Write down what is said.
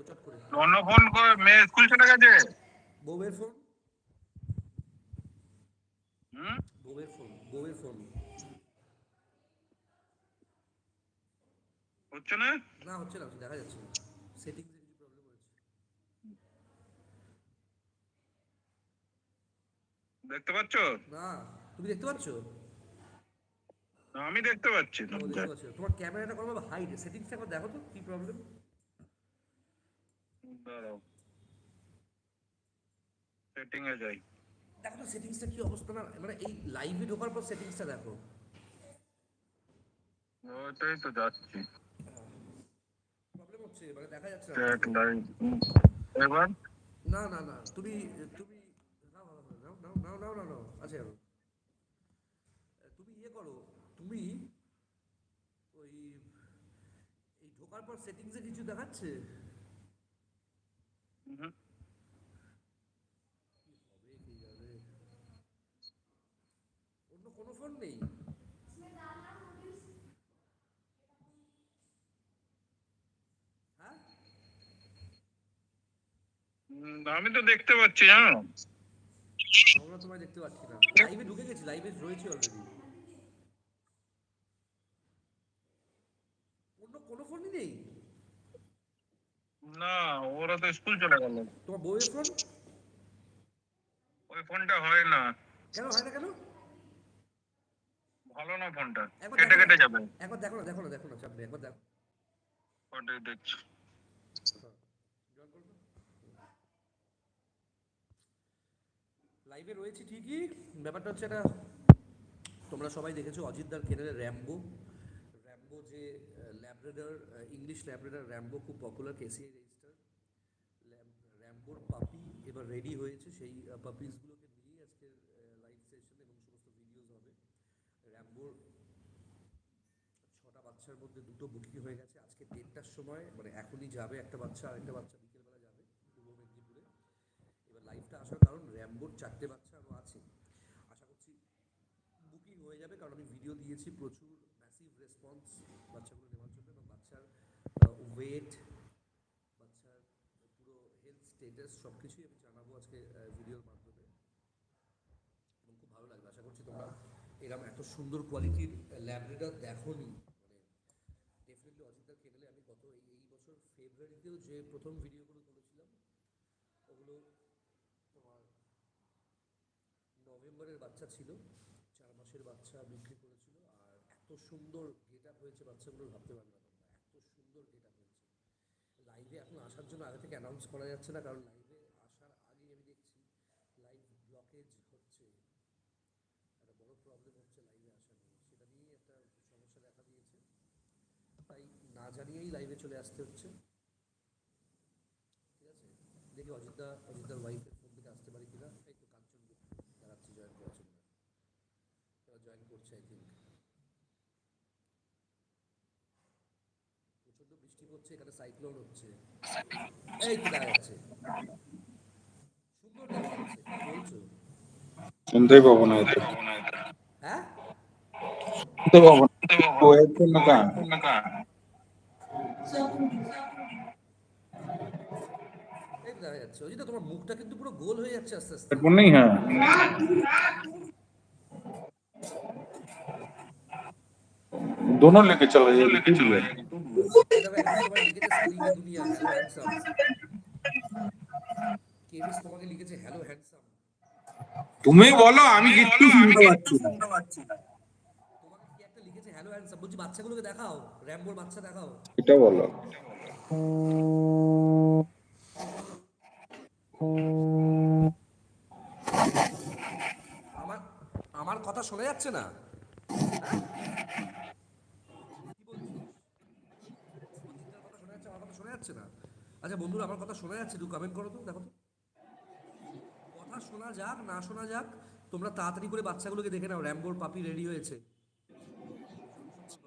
চট করে। অন্য ফোন করে মেয়ে স্কুল চলে গেছে। বউয়ের ফোন, হুম, বউয়ের ফোন, বউয়ের ফোন। হচ্ছে না। না হচ্ছে না, দেখা যাচ্ছে না, সেটিংসে কিছু প্রবলেম হয়েছে। দেখতে পাচ্ছ? না, তুমি দেখতে পাচ্ছ? আমি দেখতে পাচ্ছি ও তোমাকে। দেখতে পাচ্ছ, তোমার ক্যামেরাটা কোনোভাবে হাইড, সেটিংসটা একবার দেখো তো কি প্রবলেম। দাঁড়াও, সেটিং এ যাই। দেখো তো সেটিংসটা কি অবস্থা, না মানে এই লাইভে ঢোকার পর সেটিংসটা দেখো। ওইটাই তো যাচ্ছি। প্রবলেম হচ্ছে, মানে দেখা যাচ্ছে না চেক তোমাকে। লাইট। এবার না না না, তুমি তুমি নাও নাও নাও নাও নাও নাও নাও নাও, আচ্ছা তুমি ইয়ে করো, তুমি ওই এই ঢোকার পর সেটিংসে কিছু দেখাচ্ছে? হুম, কি হবে কি যাবে, অন্য কোনো ফোন নেই? হ্যাঁ, আমি তো দেখতে পাচ্ছি জানো। আমরা তোমায় দেখতে পাচ্ছি না, লাইভে ঢুকে গেছি, লাইভে রয়েছে অলরেডি। অন্য কোনো ফোনই নেই? না, ওরা তো স্কুল চলে গেল। তোমার বউয়ের ফোন? ওই ফোনটা হয় না। কেন হয় না কেন? ভালো না ফোনটা, একবার কেটে দেখো না, কেটে যাবে। একবার দেখো না, দেখো না, দেখো না, চাপ নেই, একবার দেখো। ওটাই দেখছি। লাইভে রয়েছি ঠিকই, ব্যাপারটা হচ্ছে এটা, তোমরা সবাই দেখেছো অজিতদার চ্যানেলে র্যাম্বো, র্যাম্বো যে ল্যাব্রাডর, ইংলিশ ল্যাব্রাডর র্যাম্বো খুব পপুলার, কেসিআই রেজিস্টার। র্যাম্বোর পাপি এবার রেডি হয়েছে, সেই পাপিসগুলোকে নিয়েই আজকের লাইভ সেশন এবং সমস্ত ভিডিওস হবে। র্যাম্বোর 6টা বাচ্চার মধ্যে 2টো বুকিং হয়ে গেছে, আজকে 1:30টার সময়, মানে এখনই যাবে একটা বাচ্চা, আরেকটা বাচ্চা বিকেলবেলা যাবে পূর্ব মেদিনীপুরে। এবার লাইভটা আসার কারণ র্যাম্বোর 4টে বাচ্চা আরও আছে, আশা করছি বুকিং হয়ে যাবে, কারণ আমি ভিডিও দিয়েছি, প্রচুর ম্যাসিভ রেসপন্স বাচ্চাগুলো নেওয়ার জন্য, এবং বাচ্চার ওয়েট, বাচ্চার পুরো হেলথ স্টেটাস সব কিছুই আমি জানাবো আজকে ভিডিওর মাধ্যমে, এবং খুব ভালো লাগবে। আশা করছি তোমরা এরকম এত সুন্দর কোয়ালিটির ল্যাব্রেডর দেখোনি, মানে ডেফিনেটলি অজিতদার চ্যানেলে আমি গত এই বছর ফেব্রুয়ারিতেও যে প্রথম ভিডিওগুলো করেছিলাম, ওগুলো তোমার নভেম্বরের বাচ্চা ছিল, 4 মাসের বাচ্চা বিক্রি করেছিল, আর এত সুন্দর গেট আপ হয়েছে বাচ্চাগুলোর ভাবতে পারবে না তোমরা, এত সুন্দর গেট আপ হয়েছে। লাইভে এখন আসার জন্য আগে থেকে অ্যানাউন্স করা যাচ্ছে না, কারণ লাইভে আসার আগেই আমি দেখছি লাইভ ব্লকেজ হচ্ছে, একটা বড় প্রবলেম হচ্ছে লাইভে আসা নিয়ে, সেটা নিয়েই একটা সমস্যা দেখা দিয়েছে, তাই না জানিয়েই লাইভে চলে আসতে হচ্ছে। ঠিক আছে, দেখি অজিতদার ওয়াইফের ফোন থেকে আসতে পারি কিনা। এই তো কাঞ্চন দেখাচ্ছি জয়েন করেছে মনে হয়, এবার জয়েন করছে আই থিঙ্ক। প্রচন্ড বৃষ্টি পড়ছে এখানে, সাইক্লোন হচ্ছে, এই তো দেখা যাচ্ছে, সুন্দর দেখা যাচ্ছে, কি বলছো? শুনতেই পাবো না এতে, হ্যাঁ, শুনতে পাবো না। ও হেডফোন না কান এই তো দেখা যাচ্ছে। অজিতা, তোমার মুখটা কিন্তু পুরো গোল হয়ে যাচ্ছে আস্তে আস্তে। হেডফোন নেই। হ্যাঁ, दोनों लेके चला जाएगा, टूट गया। এই দেখো, একজন তোমায় লিখেছে স্ক্রিনে দুনিয়া, হ্যালো হ্যান্ডসাম। কেমিস তোমাকে লিখেছে হ্যালো হ্যান্ডসাম। তুমি বলো, আমি কিচ্ছু শুনতে পাচ্ছি না। তোমাকে কি একটা লিখেছে হ্যালো হ্যান্ডসাম, বলছি বাচ্চাগুলোকে দেখাও, র্যাম্বোর বাচ্চা দেখাও। এটা বলো। আমার আমার কথা শোনা যাচ্ছে না? হ্যাঁ, কি বলছিস? অজিতদার কথা শোনা যাচ্ছে, আমার কথা শোনা যাচ্ছে না? আচ্ছা বন্ধুরা, আমার কথা শোনা যাচ্ছে? একটু কমেন্ট করো তো, দেখো তো। কথা শোনা যাক না শোনা যাক, তোমরা তাড়াতাড়ি করে বাচ্চাগুলোকে দেখে নাও, র্যাম্বোর পাপি রেডি হয়েছে।